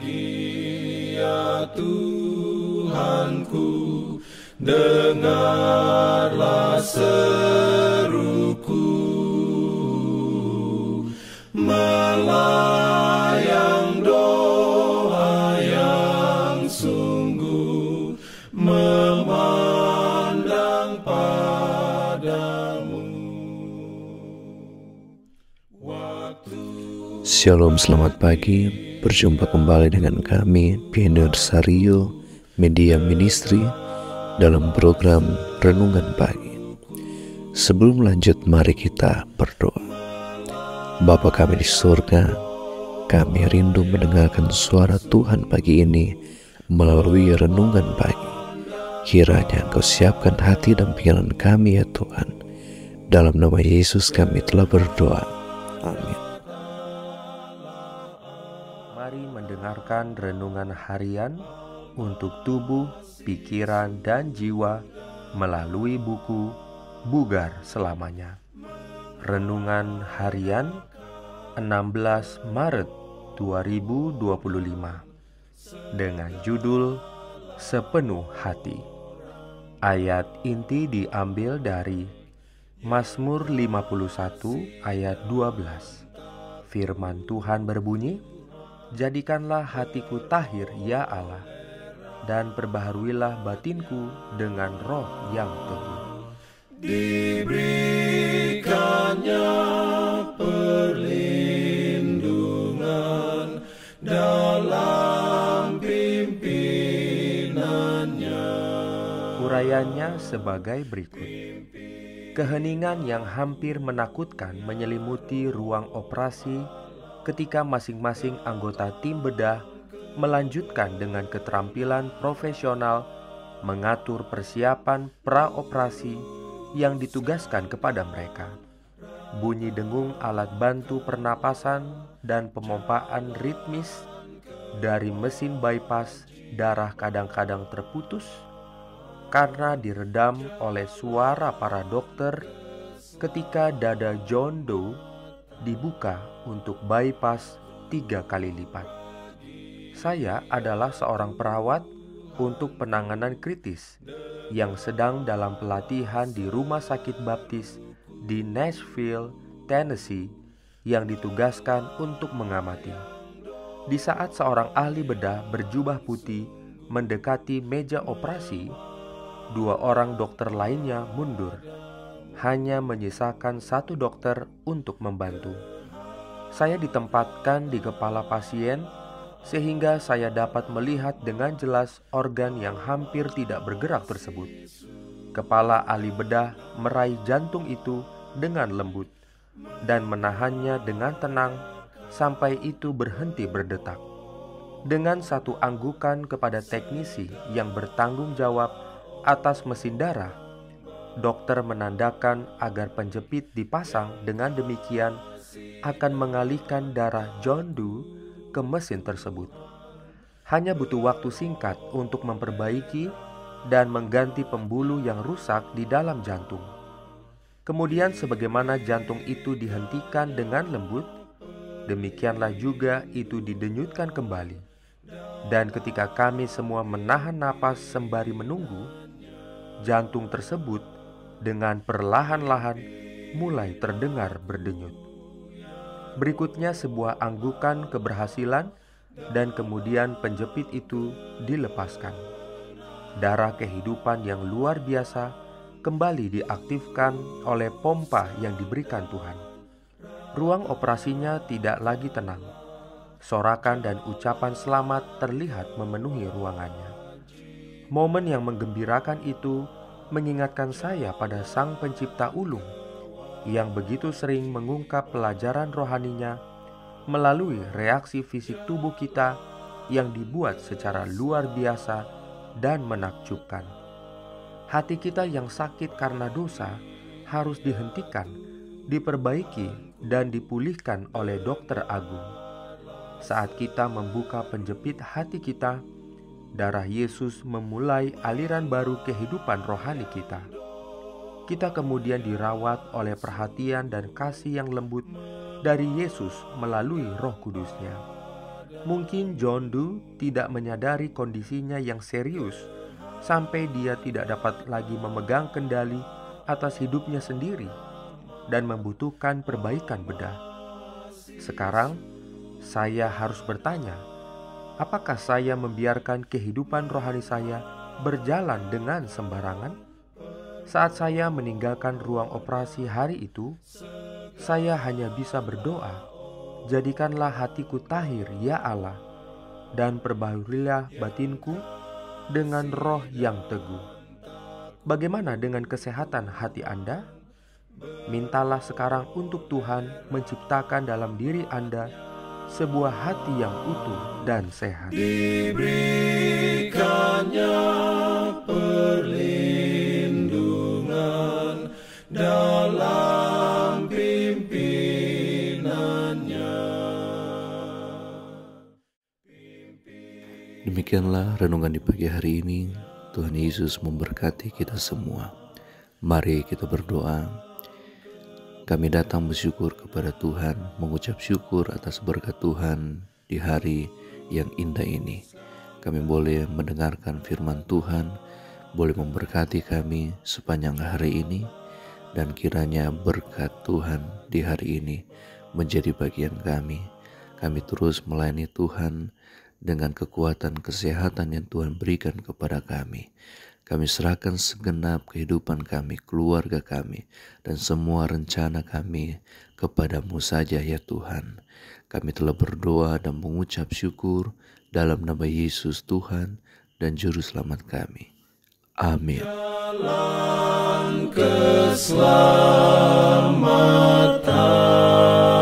Ya Tuhanku, dengarlah seruku, melayang doa yang sungguh, memandang padamu. Shalom, selamat pagi. Berjumpa kembali dengan kami, Pioneer Sario Media Ministry, dalam program Renungan Pagi. Sebelum lanjut, mari kita berdoa. Bapa kami di surga, kami rindu mendengarkan suara Tuhan pagi ini melalui Renungan Pagi. Kiranya Engkau siapkan hati dan pikiran kami ya Tuhan. Dalam nama Yesus kami telah berdoa. Amin. Mari mendengarkan renungan harian untuk tubuh, pikiran, dan jiwa melalui buku Bugar Selamanya. Renungan harian 16 Maret 2025 dengan judul Sepenuh Hati. Ayat inti diambil dari Mazmur 51 ayat 12. Firman Tuhan berbunyi, "Jadikanlah hatiku tahir ya Allah, dan perbaharuilah batinku dengan roh yang teguh." Diberikannya perlindungan dalam pimpinannya. Urayanya sebagai berikut. Keheningan yang hampir menakutkan menyelimuti ruang operasi ketika masing-masing anggota tim bedah melanjutkan dengan keterampilan profesional mengatur persiapan praoperasi yang ditugaskan kepada mereka. Bunyi dengung alat bantu pernapasan dan pemompaan ritmis dari mesin bypass darah kadang-kadang terputus karena diredam oleh suara para dokter ketika dada John Doe dibuka untuk bypass 3 kali lipat. Saya adalah seorang perawat untuk penanganan kritis yang sedang dalam pelatihan di Rumah Sakit Baptis di Nashville, Tennessee, yang ditugaskan untuk mengamati. Di saat seorang ahli bedah berjubah putih mendekati meja operasi, 2 orang dokter lainnya mundur. Hanya menyisakan 1 dokter untuk membantu. Saya ditempatkan di kepala pasien sehingga saya dapat melihat dengan jelas organ yang hampir tidak bergerak tersebut. Kepala ahli bedah meraih jantung itu dengan lembut dan menahannya dengan tenang sampai itu berhenti berdetak. Dengan 1 anggukan kepada teknisi yang bertanggung jawab atas mesin darah, dokter menandakan agar penjepit dipasang. Dengan demikian akan mengalihkan darah John Doe ke mesin tersebut. Hanya butuh waktu singkat untuk memperbaiki dan mengganti pembuluh yang rusak di dalam jantung. Kemudian sebagaimana jantung itu dihentikan dengan lembut, demikianlah juga itu didenyutkan kembali. Dan ketika kami semua menahan napas sembari menunggu, jantung tersebut dengan perlahan-lahan mulai terdengar berdenyut. Berikutnya sebuah anggukan keberhasilan dan kemudian penjepit itu dilepaskan. Darah kehidupan yang luar biasa kembali diaktifkan oleh pompa yang diberikan Tuhan. Ruang operasinya tidak lagi tenang. Sorakan dan ucapan selamat terlihat memenuhi ruangannya. Momen yang menggembirakan itu mengingatkan saya pada Sang Pencipta ulung yang begitu sering mengungkap pelajaran rohaninya melalui reaksi fisik tubuh kita yang dibuat secara luar biasa dan menakjubkan. Hati kita yang sakit karena dosa harus dihentikan, diperbaiki, dan dipulihkan oleh dokter agung. Saat kita membuka penjepit hati kita, darah Yesus memulai aliran baru kehidupan rohani kita. Kita kemudian dirawat oleh perhatian dan kasih yang lembut dari Yesus melalui Roh Kudus-Nya. Mungkin John Doe tidak menyadari kondisinya yang serius sampai dia tidak dapat lagi memegang kendali atas hidupnya sendiri dan membutuhkan perbaikan bedah. Sekarang, saya harus bertanya, apakah saya membiarkan kehidupan rohani saya berjalan dengan sembarangan? Saat saya meninggalkan ruang operasi hari itu, saya hanya bisa berdoa, jadikanlah hatiku tahir ya Allah, dan perbaharuilah batinku dengan roh yang teguh. Bagaimana dengan kesehatan hati Anda? Mintalah sekarang untuk Tuhan menciptakan dalam diri Anda sebuah hati yang utuh dan sehat. Diberikannya perlindungan dalam pimpinannya. Demikianlah renungan di pagi hari ini. Tuhan Yesus memberkati kita semua. Mari kita berdoa. Kami datang bersyukur kepada Tuhan, mengucap syukur atas berkat Tuhan di hari yang indah ini. Kami boleh mendengarkan firman Tuhan, boleh memberkati kami sepanjang hari ini, dan kiranya berkat Tuhan di hari ini menjadi bagian kami. Kami terus melayani Tuhan dengan kekuatan kesehatan yang Tuhan berikan kepada kami. Kami serahkan segenap kehidupan kami, keluarga kami, dan semua rencana kami kepadamu saja ya Tuhan. Kami telah berdoa dan mengucap syukur dalam nama Yesus Tuhan dan Juru Selamat kami. Amin. Jalan keselamatan.